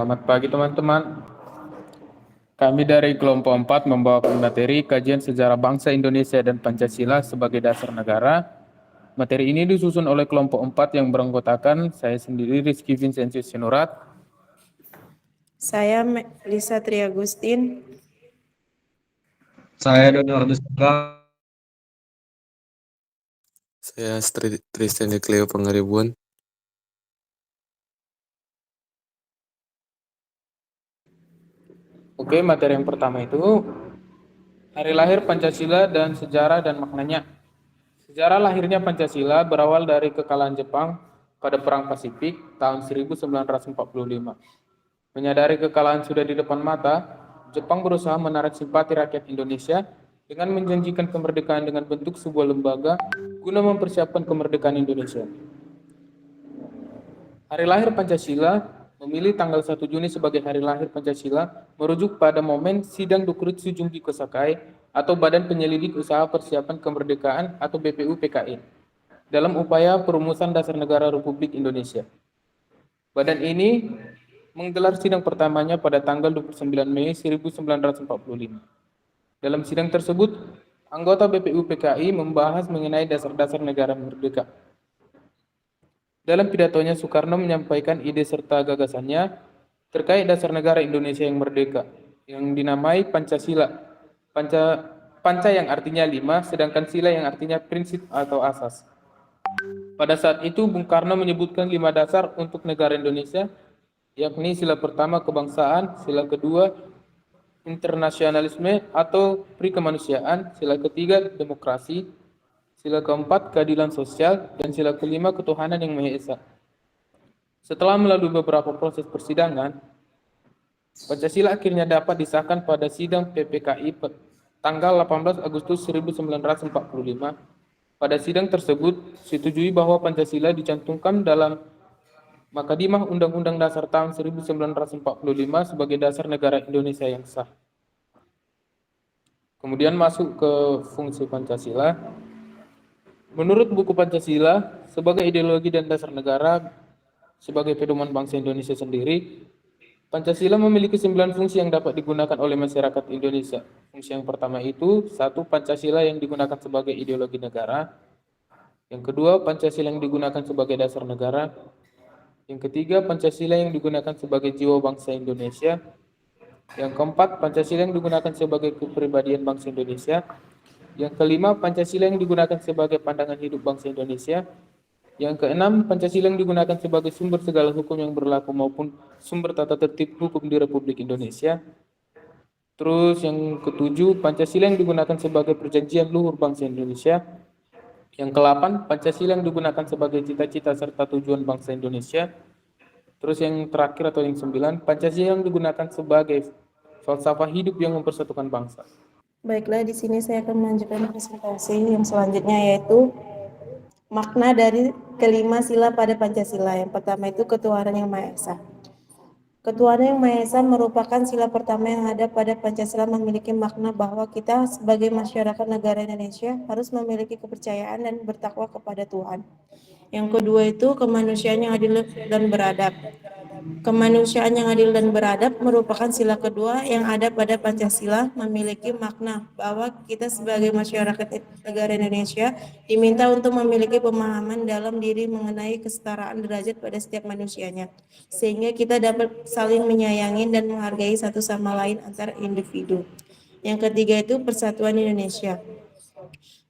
Selamat pagi teman-teman. Kami dari kelompok 4 membawakan materi kajian sejarah bangsa Indonesia dan Pancasila sebagai dasar negara. Materi ini disusun oleh kelompok 4 yang beranggotakan saya sendiri Rizky Vincentius Sinurat, saya Lisa Triagustin, saya Donald Suka. Saya Tristan Cleo Pangaribuan. Oke, materi yang pertama itu hari lahir Pancasila dan sejarah dan maknanya. Sejarah lahirnya Pancasila berawal dari kekalahan Jepang pada Perang Pasifik tahun 1945. Menyadari kekalahan sudah di depan mata, Jepang berusaha menarik simpati rakyat Indonesia dengan menjanjikan kemerdekaan dengan bentuk sebuah lembaga guna mempersiapkan kemerdekaan Indonesia. Hari lahir Pancasila memilih tanggal 1 Juni sebagai hari lahir Pancasila merujuk pada momen Sidang Dokuritsu Jumbi Kosakai atau Badan Penyelidik Usaha Persiapan Kemerdekaan atau BPUPKI dalam upaya perumusan dasar negara Republik Indonesia. Badan ini menggelar sidang pertamanya pada tanggal 29 Mei 1945. Dalam sidang tersebut, anggota BPUPKI membahas mengenai dasar-dasar negara merdeka. Dalam pidatonya, Soekarno menyampaikan ide serta gagasannya terkait dasar negara Indonesia yang merdeka, yang dinamai Pancasila. Panca yang artinya 5, sedangkan sila yang artinya prinsip atau asas. Pada saat itu, Bung Karno menyebutkan 5 dasar untuk negara Indonesia, yakni sila pertama kebangsaan, sila kedua internasionalisme atau prikemanusiaan, sila ketiga demokrasi, sila keempat keadilan sosial, dan sila kelima ketuhanan yang Maha Esa. Setelah melalui beberapa proses persidangan, Pancasila akhirnya dapat disahkan pada sidang PPKI tanggal 18 Agustus 1945. Pada sidang tersebut, disetujui bahwa Pancasila dicantumkan dalam Makadimah Undang-Undang Dasar tahun 1945 sebagai dasar negara Indonesia yang sah. Kemudian masuk ke fungsi Pancasila. Menurut buku Pancasila, sebagai ideologi dan dasar negara, sebagai pedoman bangsa Indonesia sendiri, Pancasila memiliki 9 fungsi yang dapat digunakan oleh masyarakat Indonesia. Fungsi yang pertama itu, 1. Pancasila yang digunakan sebagai ideologi negara. Yang kedua, Pancasila yang digunakan sebagai dasar negara. Yang ketiga, Pancasila yang digunakan sebagai jiwa bangsa Indonesia. Yang keempat, Pancasila yang digunakan sebagai kepribadian bangsa Indonesia. Yang kelima, Pancasila yang digunakan sebagai pandangan hidup bangsa Indonesia. Yang keenam, Pancasila yang digunakan sebagai sumber segala hukum yang berlaku maupun sumber tata tertib hukum di Republik Indonesia. Terus yang ketujuh, Pancasila yang digunakan sebagai perjanjian luhur bangsa Indonesia. Yang ke-8, Pancasila yang digunakan sebagai cita-cita serta tujuan bangsa Indonesia. Terus yang terakhir atau yang 9, Pancasila yang digunakan sebagai falsafah hidup yang mempersatukan bangsa. Baiklah, di sini saya akan melanjutkan presentasi yang selanjutnya, yaitu makna dari kelima sila pada Pancasila. Yang pertama itu ketuhanan yang Maha Esa. Ketuhanan yang Maha Esa merupakan sila pertama yang ada pada Pancasila, memiliki makna bahwa kita sebagai masyarakat negara Indonesia harus memiliki kepercayaan dan bertakwa kepada Tuhan. Yang kedua itu kemanusiaan yang adil dan beradab. Kemanusiaan yang adil dan beradab merupakan sila kedua yang ada pada Pancasila, memiliki makna bahwa kita sebagai masyarakat negara Indonesia diminta untuk memiliki pemahaman dalam diri mengenai kesetaraan derajat pada setiap manusianya, sehingga kita dapat saling menyayangi dan menghargai satu sama lain antar individu. Yang ketiga itu persatuan Indonesia.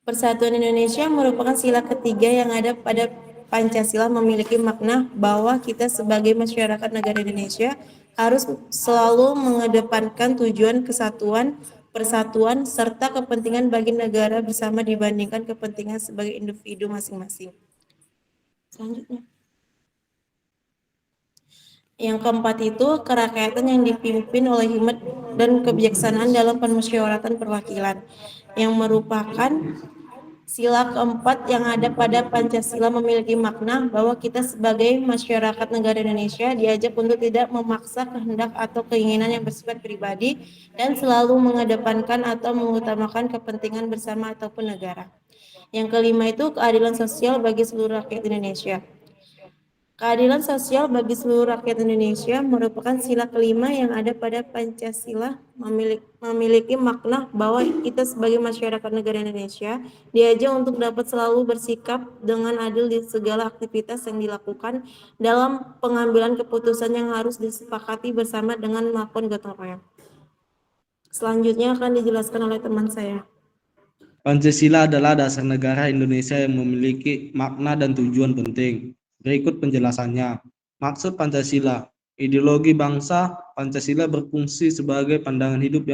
Persatuan Indonesia merupakan sila ketiga yang ada pada Pancasila, memiliki makna bahwa kita sebagai masyarakat negara Indonesia harus selalu mengedepankan tujuan kesatuan, persatuan, serta kepentingan bagi negara bersama dibandingkan kepentingan sebagai individu masing-masing. Selanjutnya. Yang keempat itu kerakyatan yang dipimpin oleh hikmat dan kebijaksanaan dalam permusyawaratan perwakilan, yang merupakan sila keempat yang ada pada Pancasila, memiliki makna bahwa kita sebagai masyarakat negara Indonesia diajak untuk tidak memaksa kehendak atau keinginan yang bersifat pribadi dan selalu mengedepankan atau mengutamakan kepentingan bersama ataupun negara. Yang kelima itu keadilan sosial bagi seluruh rakyat Indonesia. Keadilan sosial bagi seluruh rakyat Indonesia merupakan sila kelima yang ada pada Pancasila, memiliki makna bahwa kita sebagai masyarakat negara Indonesia diajak untuk dapat selalu bersikap dengan adil di segala aktivitas yang dilakukan dalam pengambilan keputusan yang harus disepakati bersama dengan melakukan gotong royong. Selanjutnya akan dijelaskan oleh teman saya. Pancasila adalah dasar negara Indonesia yang memiliki makna dan tujuan penting. Berikut penjelasannya. Maksud Pancasila, ideologi bangsa. Pancasila berfungsi sebagai pandangan hidup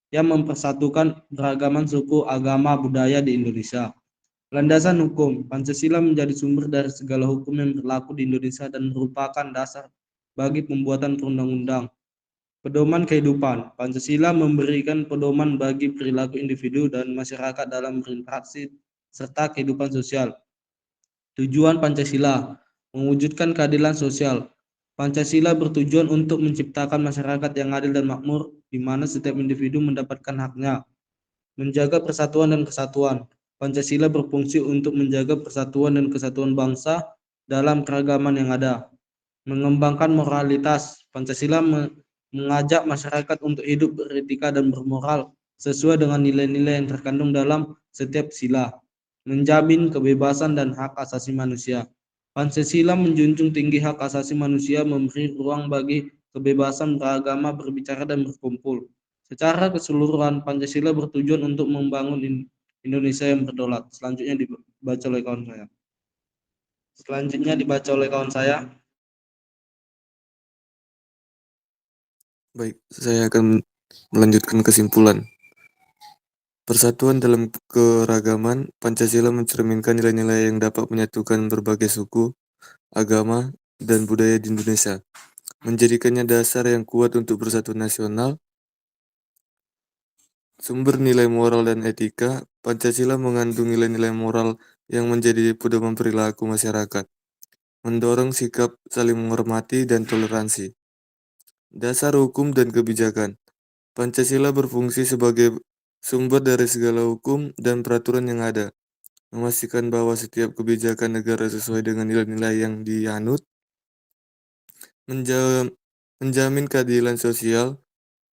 yang mempersatukan beragaman suku, agama, budaya di Indonesia. Landasan hukum, Pancasila menjadi sumber dari segala hukum yang berlaku di Indonesia dan merupakan dasar bagi pembuatan perundang-undang. Pedoman kehidupan, Pancasila memberikan pedoman bagi perilaku individu dan masyarakat dalam berinteraksi serta kehidupan sosial. Tujuan Pancasila, mewujudkan keadilan sosial. Pancasila bertujuan untuk menciptakan masyarakat yang adil dan makmur, di mana setiap individu mendapatkan haknya. Menjaga persatuan dan kesatuan. Pancasila berfungsi untuk menjaga persatuan dan kesatuan bangsa dalam keragaman yang ada. Mengembangkan moralitas. Pancasila mengajak masyarakat untuk hidup beretika dan bermoral sesuai dengan nilai-nilai yang terkandung dalam setiap sila. Menjamin kebebasan dan hak asasi manusia. Pancasila menjunjung tinggi hak asasi manusia, memberi ruang bagi kebebasan beragama, berbicara, dan berkumpul. Secara keseluruhan, Pancasila bertujuan untuk membangun Indonesia yang berdaulat. Selanjutnya dibaca oleh kawan saya. Baik, saya akan melanjutkan kesimpulan. Persatuan dalam keragaman, Pancasila mencerminkan nilai-nilai yang dapat menyatukan berbagai suku, agama, dan budaya di Indonesia, menjadikannya dasar yang kuat untuk persatuan nasional. Sumber nilai moral dan etika, Pancasila mengandung nilai-nilai moral yang menjadi pedoman perilaku masyarakat, mendorong sikap saling menghormati dan toleransi. Dasar hukum dan kebijakan, Pancasila berfungsi sebagai sumber dari segala hukum dan peraturan yang ada, memastikan bahwa setiap kebijakan negara sesuai dengan nilai-nilai yang dianut, menjamin keadilan sosial.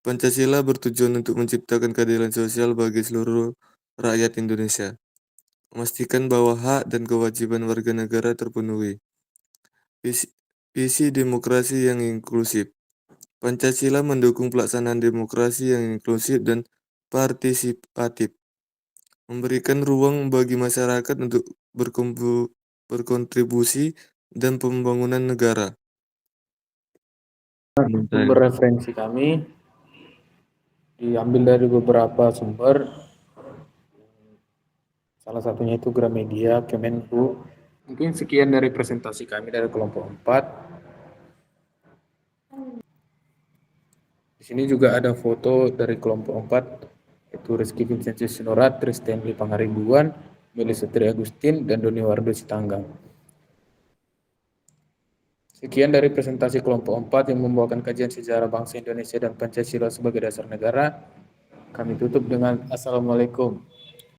Pancasila bertujuan untuk menciptakan keadilan sosial bagi seluruh rakyat Indonesia, memastikan bahwa hak dan kewajiban warga negara terpenuhi. Visi demokrasi yang inklusif. Pancasila mendukung pelaksanaan demokrasi yang inklusif dan partisipatif, memberikan ruang bagi masyarakat untuk berkontribusi dan pembangunan negara. Sumber referensi kami diambil dari beberapa sumber, salah satunya itu Gramedia, Kemenhu. Mungkin sekian dari presentasi kami dari kelompok 4. Di sini juga ada foto dari kelompok 4, yaitu Rizky Vincentius Sinorat, Stanley Pangaribuan, Melissa Tri Agustin, dan Doni Wardo Sitanggang. Sekian dari presentasi kelompok 4 yang membawakan kajian sejarah bangsa Indonesia dan Pancasila sebagai dasar negara. Kami tutup dengan Assalamualaikum.